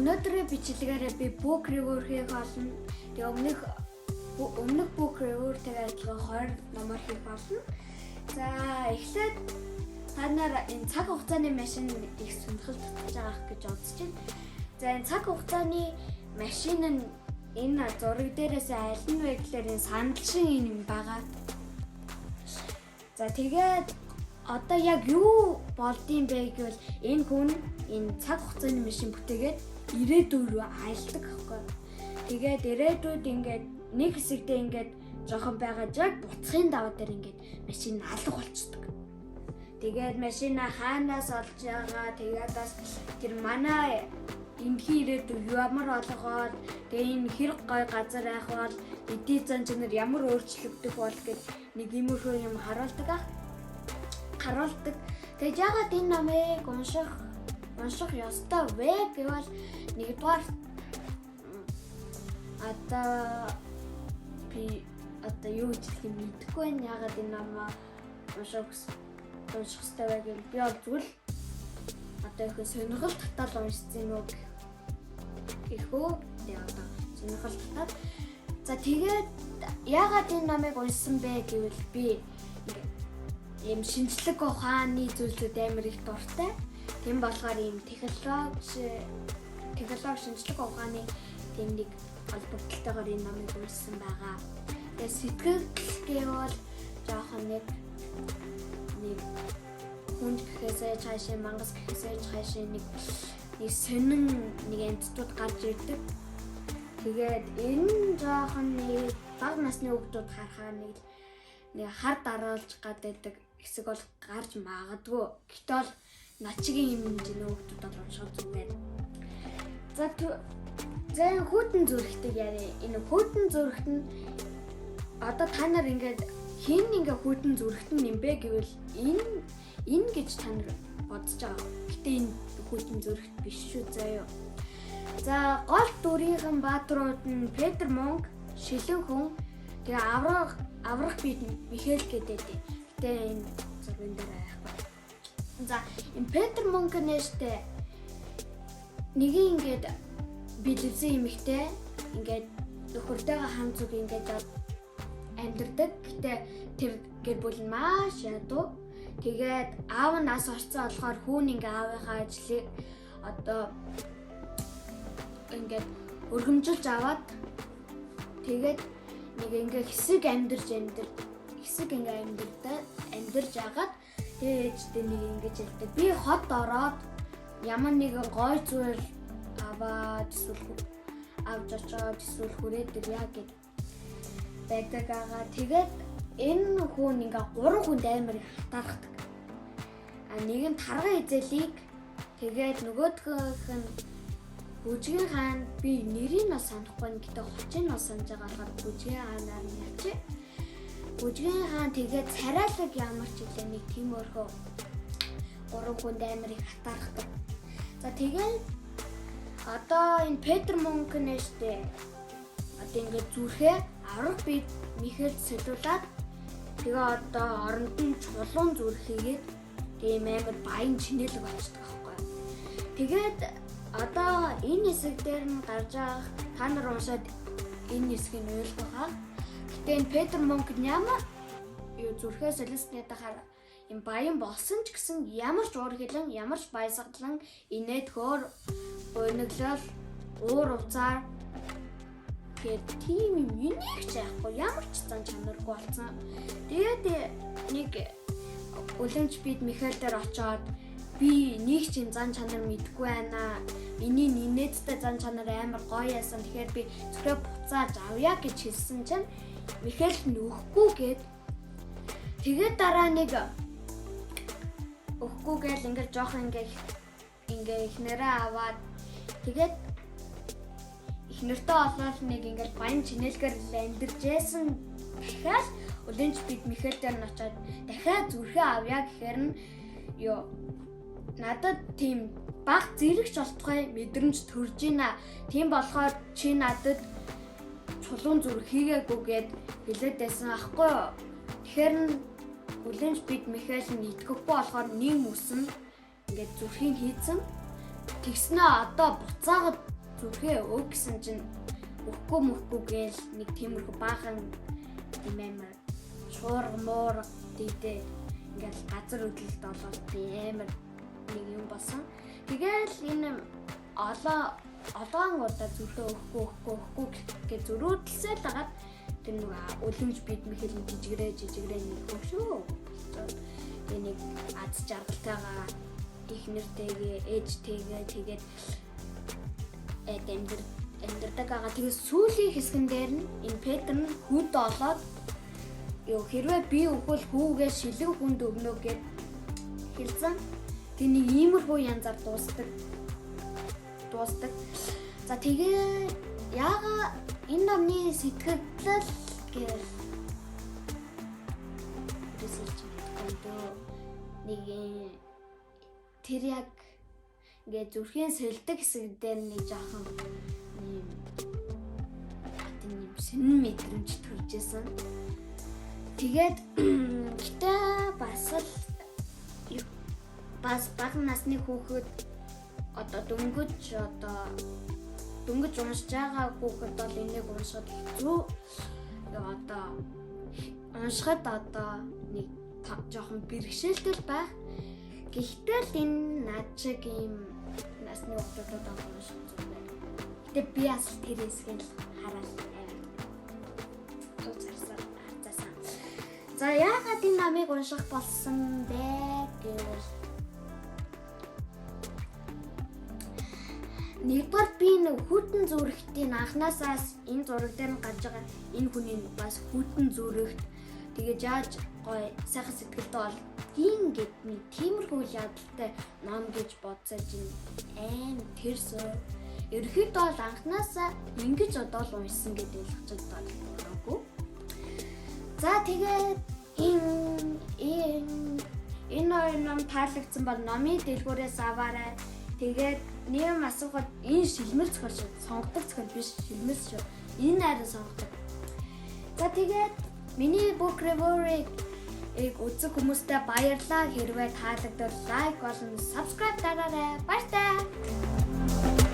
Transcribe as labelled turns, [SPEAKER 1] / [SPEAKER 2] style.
[SPEAKER 1] өнөөдрийн бичлэгээрээ би book review хийх болно. Тэгээ өмнөх book review-тэй адилхан 20 номер хийх болно. За эхлээд та нар энэ цаг хугацааны машин их сонирхол татж байгаа гэж бодож байна. За энэ цаг хугацааны машин нь энэ зураг дээрээс аль нь вэ гэхээр энэ сандал шиг юм байгаа. За тэгээд одоо яг юу болдсон бэ гэвэл энэ хүн энэ цаг хугацааны машин бүтээгээд ирээдүйд рүү аялдаг аахгүй. Тэгээд ирээдүйд ингээд нэг хэсэгтээ ингээд жоохон байгаа яг буцахын даваа дээр ингээд машин алга болчихдог. Тэгээд машина хаанаас олж байгаа тэгээд бас тэр манай энэхий ирээдүйд ямар болгоод тэгээд энэ хэрэг гой газар байх бол эдийн зан чанар ямар өөрчлөгдөх бол гэд нэг иймэрхүү юм харуулдаг. Тэгээд ягаад энэ номыг унших ёстой вэ гэвэл нэгдүгээр одоо юу гэж хэлэх юм мэдэхгүй байна. Ягаад энэ номоо унших ёстой вэ гэвэл би бол зүгээр одоо их сонирхол татал уншсан юм уу гэхүү. Тэгээд одоо сонирхол татал. За тэгээд ягаад энэ номыг уншсан бэ гэвэл би ийм шинжлэх ухааны зүйлсүүд амар их дуртай. Тийм болохоор ийм технологи шинжлэх ухааны тийм нэг холбогдлолтойгоор энэ номыг уншсан байгаа. Тэгээд сэтгэл гэвэл жоохон нэг хүнд гэхээсээ цаашаа мангас гэхээсээ цаашаа нэг сонин нэг амьтдууд гарч ирдэг. Тэгээд энэ жоохон нэг бага насны хүүхдүүд харахаа нэг хар дараалж гаддаг хэсэг бол гарч магадгүй. Гэтэл бол начигийн юм хэмжээний хүүхдүүд бол унших зүгээр. За хүүтэн зүрхтэг яри. Энэ хүүтэн зүрхт нь одоо та нар ингээд хин ингээ хүүтэн зүрхт нь юм бэ гэвэл энэ гэж та нар бодож байгаа. Гэтэ энэ хүүтэн зүрхт биш шүү заяа. За гол дүрийнхэн баатрууд нь Петр Монк, Шилэн хүн, тэгээ аврах бид Михаил гэдэг. Гэтэ энэ зурган дээр байхгүй. За энэ Петр Монк нэштэй нэг ингээд билевсэн эмэгтэй ингээд нөхөртэйгээ хамт зүг ингээд амьдардаг. Гэтэ тэр гэр бүл нь маш ядуу. Тэгээд аав нь нас орцсон болохоор хүүн ингээ аавынхаа ажлыг одоо ингээд өргөмжилж аваад тэгээд нэг ингээ хэсэг амьдарч агаад ээжтэй нэг ингэж хэлдэг. Би хот ороод ямар нэгэн гой зүйл аваад эсвэл авч очоод эсвэл хүрээд ирья гэд байдаг агаа. Тэгээд энэ хүн ингээ 3 хүнд амар хатаархдаг. Нэг нь тарган эзэлийг тэгээд нөгөөх нь Бүжгийн хаан би нэрийг нь санахгүй гэхдээ хочийг нь санаж байгаа болохоор Бүжгийн хаанаар нь яач. Бүжгийн хаан тэгээд царайлаг ямар ч үлээ нэг тиймэрхүү 3 хүнд амар их хатаархдаг. За тэгээд одоо энэ Петр Монк нэштэй одоо ингээд зүрхээ аврах бид Михаил сэтүүлээд тэгээ одоо оронд нь чулуун зүрх хийгээд тийм амар баян чинэлэг болчихдог байхгүй. Тэгээд одоо энэ хэсэг дээр нь гарч байгаа та нар уншаад энэ хэсгийг ойлгох хаа. Гэтэ энэ Петр Монк ямар зүрхээ солиосныг дахаар юм баян болсон ч гэсэн ямар ч уур хилэн, ямар ч баясгалан инээд хөөр өнөглөл уур уцаар гэт тийм юм нэг ч яахгүй ямар ч зан чанаргүй болсон. Тэгээд нэг үлэмж бид Михаил дээр очоод би нэг ч зан чанар мэдгүй байна. Миний нинээдтэй зан чанар амар гоё яасан. Тэгэхээр би зөвхөн буцааж авъя гэж хэлсэн чинь Михаил нөхгүй гээд тэгээд дараа нэг өгөхгүй гээл ингээд жоохон ингээ ихнэрээ аваад тэгээд ихнэртэй олоод нэг ингээд баян чинэлгээр амьдэржсэн. Дахиад үлэнч бид Михаил дээр нь очоод дахиад зүрхээ авъя гэхээр нь надад тийм баг зэрэгч болтугай мэдрэмж төрж ийна. Тийм болохоор чи надад чулуун зүрх хийгээгүйгээд хэлээд байсан аахгүй юу. Тэгэхээр үлэнч бид Михаил нь итгэхгүй болохоор нэг мөсөн ингээд зүрхийг хийцэн. Тэгснээ одоо буцаагаад зүрхээ өг гэсэн чинь өгөхгүй гээл нэг тиймэрхүү баахан тийм амар шуурга муурга дийдээ ингээл газар хөдлөлт болоод амар нэг юм болсон. Тэгэл энэ олоон удаа зүрхээ өгөхгүй гэж зөрөөдөлсэй л агаад тэр нэг үлэмж бид мэхэлэн жижигрээ нэг хөшөө. Тэгээ нэг аз жаргалтайгаа ихнэртэйгээ ээжтэйгээ тэгээд эндэрдэг байгаа. Тэгээд сүүлийн хэсгэн дээр нь энэ Петр нь хүнд олоод хэрвээ би өгвөл хүүгээ шилэн хүнд өгнө гэд хэлсэн. Тэг нэг иймэрхүү янзаар дуустдаг. За тэгээ яага энэ номны сэтгэл гэж нэг тэр яг ингээ зүрхийн сэлдэг хэсэг дээр нэг жоохон юм шинэ мэдрэмж төржсэн. Тэгээд гэтээ бас бага насны хүүхэд одоо дөнгөж уншиж байгаа хүүхэд бол энийг уншихад хэцүү. Одоо уншихад нэг жоохон бэрхшээлтэй байх. Гэхдээ л энэ над шиг ийм насны хүүхдүүд унших зүг байна. Гэтэ би бас тэр хэсгийг хараад харцаасан. За яагаад энэ намыг унших болсон бэ гэвэл нэгдүгээр би нэг хүйтэн зүрхтийн анханасаа энэ зураг дээр нь гарч байгаа энэ хүний бас хүйтэн зүрхт тэгээд яаж гоё сайхан сэтгэлтэй бол гээд нэг тиймэрхүү ядалтай ном гэж бодсоо чинь тэрсөө ерөөхдөө бол анханасаа ингэж одоо л уншсан гэдэг ойлгож байгаагүй. За тэгээд энэ ном таалагдсан бол номын дэлгүүрээс аваарай. Тэгээд нэм асуухад энэ шилмэл зохиол шүү. Сонгодог зохиол биш, шилмэл шүү. Энэ найраа сонгодог. За тэгээд миний book review-ыг үзэх хүмүүстээ баярлалаа. Хэрвээ таалагдвал лайк болон subscribe дараарай. Баярлалаа.